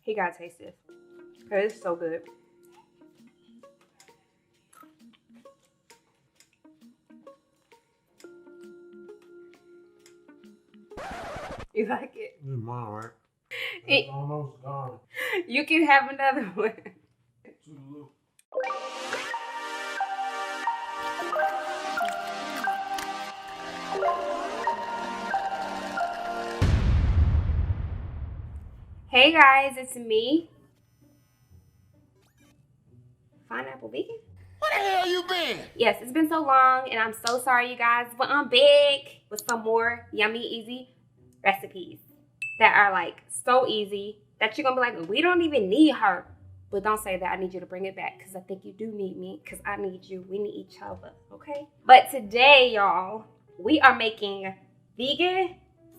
He gotta taste this. It's so good. You like it? It's mine, right? It's almost gone. You can have another one. Hey guys, it's me. Pineapple Vegan? Where the hell you been? Yes, it's been so long and I'm so sorry you guys, but I'm back with some more yummy, easy recipes that are like so easy that you're gonna be like, we don't even need her. But don't say that. I need you to bring it back because I think you do need me because I need you. We need each other, okay? But today, y'all, we are making vegan,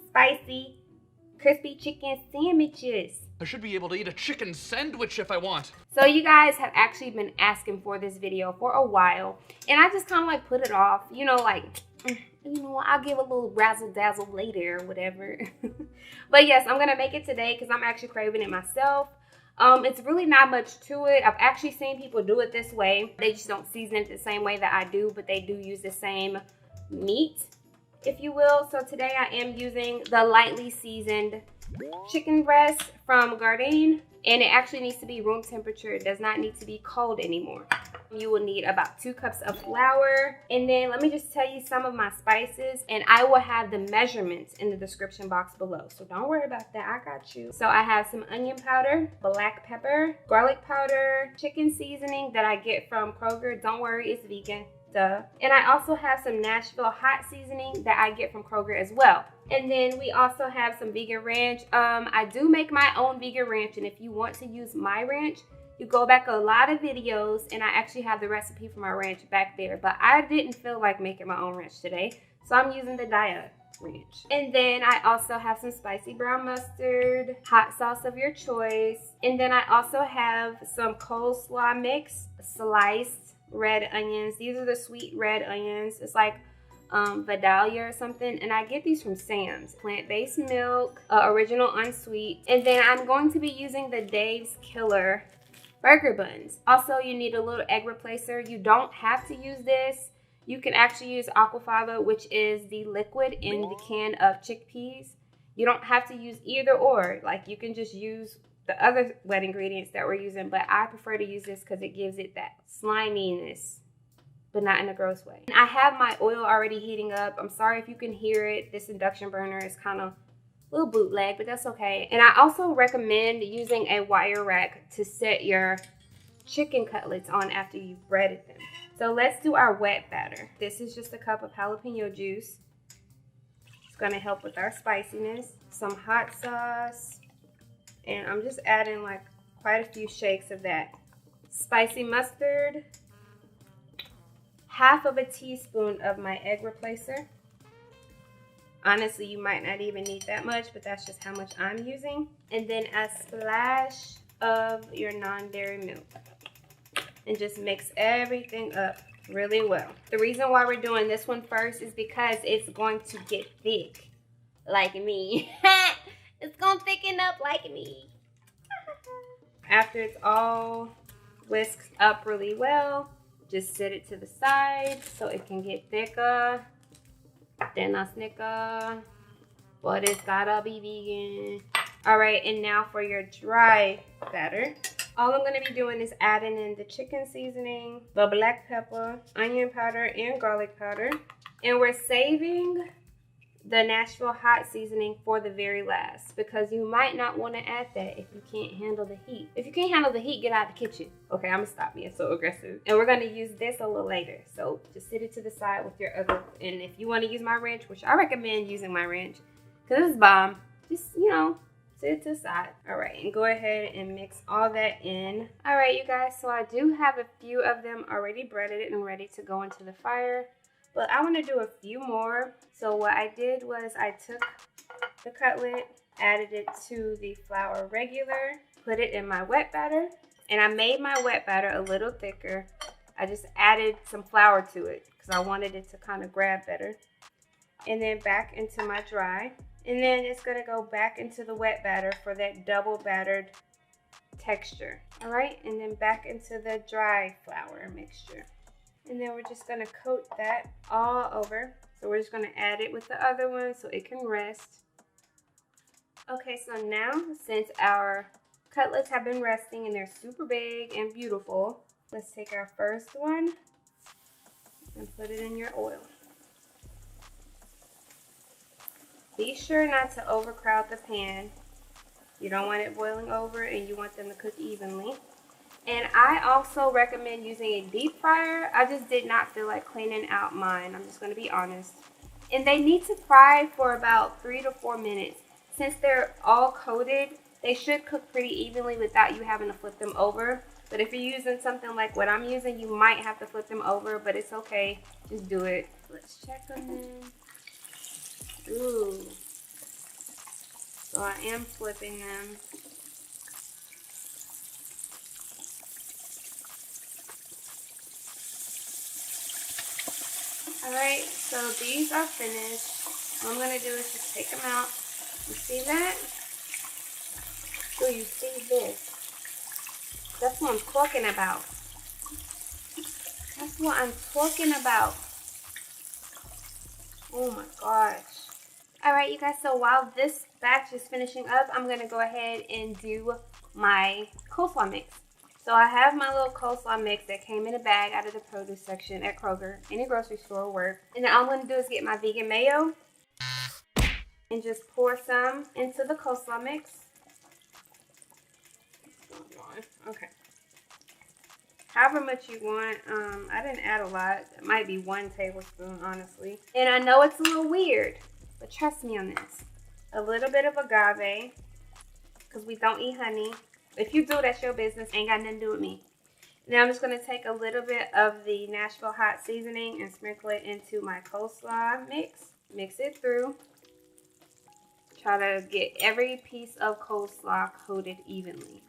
spicy, crispy chicken sandwiches. I should be able to eat a chicken sandwich if I want. So you guys have actually been asking for this video for a while. And I just kind of like put it off. You know, like, you know, I'll give a little razzle dazzle later or whatever. But yes, I'm going to make it today because I'm actually craving it myself. It's really not much to it. I've actually seen people do it this way. They just don't season it the same way that I do, but they do use the same meat, if you will. So today I am using the lightly seasoned chicken breast from Gardein, and it actually needs to be room temperature. It does not need to be cold anymore. You will need about 2 cups of flour, and then let me just tell you some of my spices, and I will have the measurements in the description box below, so don't worry about that. I got you. So I have some onion powder, black pepper, garlic powder, chicken seasoning that I get from Kroger. Don't worry, it's vegan. Duh. And I also have some Nashville Hot Seasoning that I get from Kroger as well. And then we also have some vegan ranch. I do make my own vegan ranch, and if you want to use my ranch, you go back a lot of videos, and I actually have the recipe for my ranch back there. But I didn't feel like making my own ranch today, so I'm using the Diet ranch. And then I also have some spicy brown mustard, hot sauce of your choice. And then I also have some coleslaw mix, sliced red onions. These are the sweet red onions. It's like Vidalia or something, and I get these from Sam's. Plant-based milk, original unsweet. And then I'm going to be using the Dave's Killer burger buns. Also, you need a little egg replacer. You don't have to use this. You can actually use aquafaba, which is the liquid in the can of chickpeas. You don't have to use either or. Like, you can just use the other wet ingredients that we're using, but I prefer to use this because it gives it that sliminess, but not in a gross way. And I have my oil already heating up. I'm sorry if you can hear it. This induction burner is kind of a little bootleg, but that's okay. And I also recommend using a wire rack to set your chicken cutlets on after you've breaded them. So let's do our wet batter. This is just a cup of jalapeno juice. It's gonna help with our spiciness. Some hot sauce. And I'm just adding like quite a few shakes of that. Spicy mustard. Half of a teaspoon of my egg replacer. Honestly, you might not even need that much, but that's just how much I'm using. And then a splash of your non-dairy milk. And just mix everything up really well. The reason why we're doing this one first is because it's going to get thick like me. It's gonna thicken up like me. After it's all whisked up really well, just set it to the side so it can get thicker. Then a snicker, but it's gotta be vegan. All right, and now for your dry batter. All I'm gonna be doing is adding in the chicken seasoning, the black pepper, onion powder, and garlic powder. And we're saving the Nashville Hot Seasoning for the very last because you might not want to add that if you can't handle the heat. If you can't handle the heat, get out of the kitchen. Okay, I'm gonna stop being so aggressive. And we're gonna use this a little later. So just sit it to the side with your other, and if you want to use my ranch, which I recommend using my ranch because it's bomb, just, you know, sit it to the side. All right, and go ahead and mix all that in. All right, you guys, so I do have a few of them already breaded and ready to go into the fire. But I want to do a few more. So what I did was I took the cutlet, added it to the flour regular, put it in my wet batter, and I made my wet batter a little thicker. I just added some flour to it because I wanted it to kind of grab better. And then back into my dry. And then it's going to go back into the wet batter for that double battered texture. All right, and then back into the dry flour mixture. And then we're just gonna coat that all over. So we're just gonna add it with the other one so it can rest. Okay, so now since our cutlets have been resting and they're super big and beautiful, let's take our first one and put it in your oil. Be sure not to overcrowd the pan. You don't want it boiling over and you want them to cook evenly. And I also recommend using a deep fryer. I just did not feel like cleaning out mine. I'm just going to be honest. And they need to fry for about 3 to 4 minutes. Since they're all coated, they should cook pretty evenly without you having to flip them over. But if you're using something like what I'm using, you might have to flip them over, but it's okay. Just do it. Let's check on them. Ooh. So I am flipping them. Alright, so these are finished. What I'm going to do is just take them out. You see that? Do you see this? That's what I'm talking about. That's what I'm talking about. Oh my gosh. Alright, you guys, so while this batch is finishing up, I'm going to go ahead and do my coleslaw mix. So I have my little coleslaw mix that came in a bag out of the produce section at Kroger. Any grocery store will work. And then all I'm going to do is get my vegan mayo and just pour some into the coleslaw mix. Okay. However much you want. I didn't add a lot. It might be 1 tablespoon, honestly. And I know it's a little weird, but trust me on this. A little bit of agave, because we don't eat honey. If you do, that's your business. Ain't got nothing to do with me. Now I'm just going to take a little bit of the Nashville Hot Seasoning and sprinkle it into my coleslaw mix. Mix it through. Try to get every piece of coleslaw coated evenly.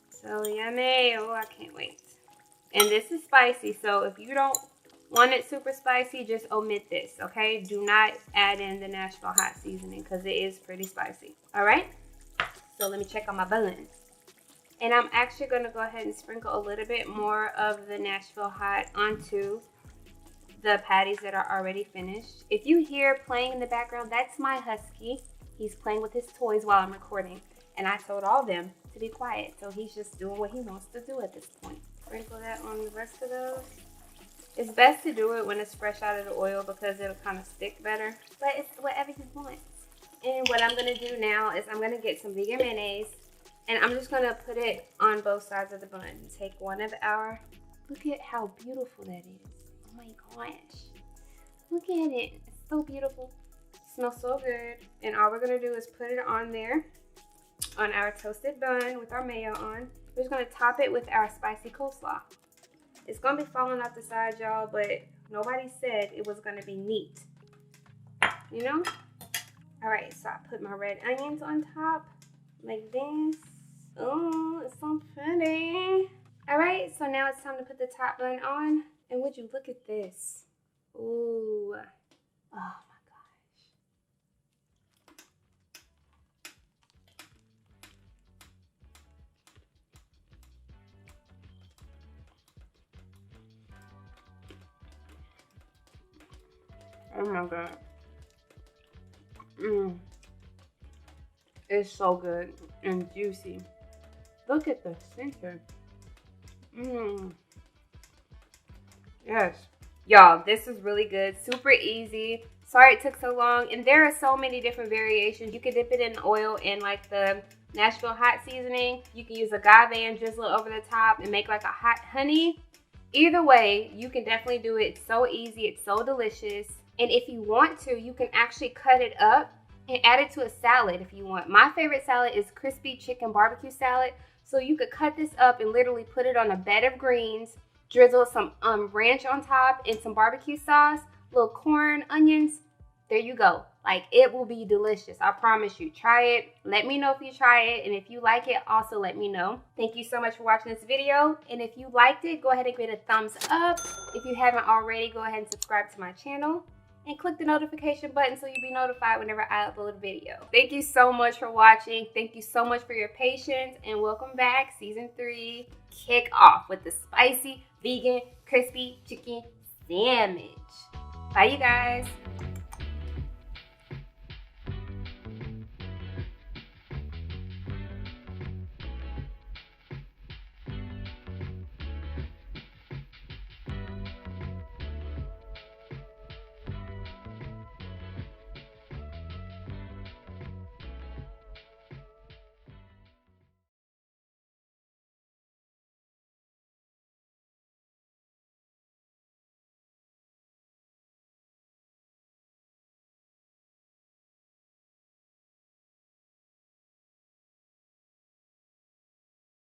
So yummy. Oh, I can't wait. And this is spicy, so if you don't want it super spicy, just omit this, okay? Do not add in the Nashville Hot Seasoning because it is pretty spicy. All right? So let me check on my buns. And I'm actually going to go ahead and sprinkle a little bit more of the Nashville Hot onto the patties that are already finished. If you hear playing in the background, that's my husky. He's playing with his toys while I'm recording. And I told all of them to be quiet, so he's just doing what he wants to do at this point. Sprinkle that on the rest of those. It's best to do it when it's fresh out of the oil because it'll kind of stick better. But it's whatever you want. And what I'm going to do now is I'm going to get some vegan mayonnaise. And I'm just going to put it on both sides of the bun. Take one of our... Look at how beautiful that is. Oh my gosh. Look at it. It's so beautiful. It smells so good. And all we're going to do is put it on there. On our toasted bun with our mayo on. We're just going to top it with our spicy coleslaw. It's going to be falling off the side, y'all, but nobody said it was going to be neat. You know? Alright, so I put my red onions on top. Like this. Oh, it's so pretty. Alright, so now it's time to put the top bun on. And would you look at this? Ooh. Oh my gosh. Oh my god. It's so good and juicy. Look at the center. Yes. Y'all, this is really good. Super easy. Sorry it took so long. And there are so many different variations. You can dip it in oil and like the Nashville Hot Seasoning. You can use agave and drizzle it over the top and make like a hot honey. Either way, you can definitely do it. It's so easy. It's so delicious. And if you want to, you can actually cut it up and add it to a salad if you want. My favorite salad is crispy chicken barbecue salad. So you could cut this up and literally put it on a bed of greens, drizzle some ranch on top and some barbecue sauce, little corn, onions. There you go. Like, it will be delicious. I promise you. Try it. Let me know if you try it. And if you like it, also let me know. Thank you so much for watching this video. And if you liked it, go ahead and give it a thumbs up. If you haven't already, go ahead and subscribe to my channel. and click the notification button so you'll be notified whenever I upload a video. Thank you so much for watching. Thank you so much for your patience, and welcome back. Season 3 kick off with the spicy, vegan, crispy chicken sandwich. Bye, you guys.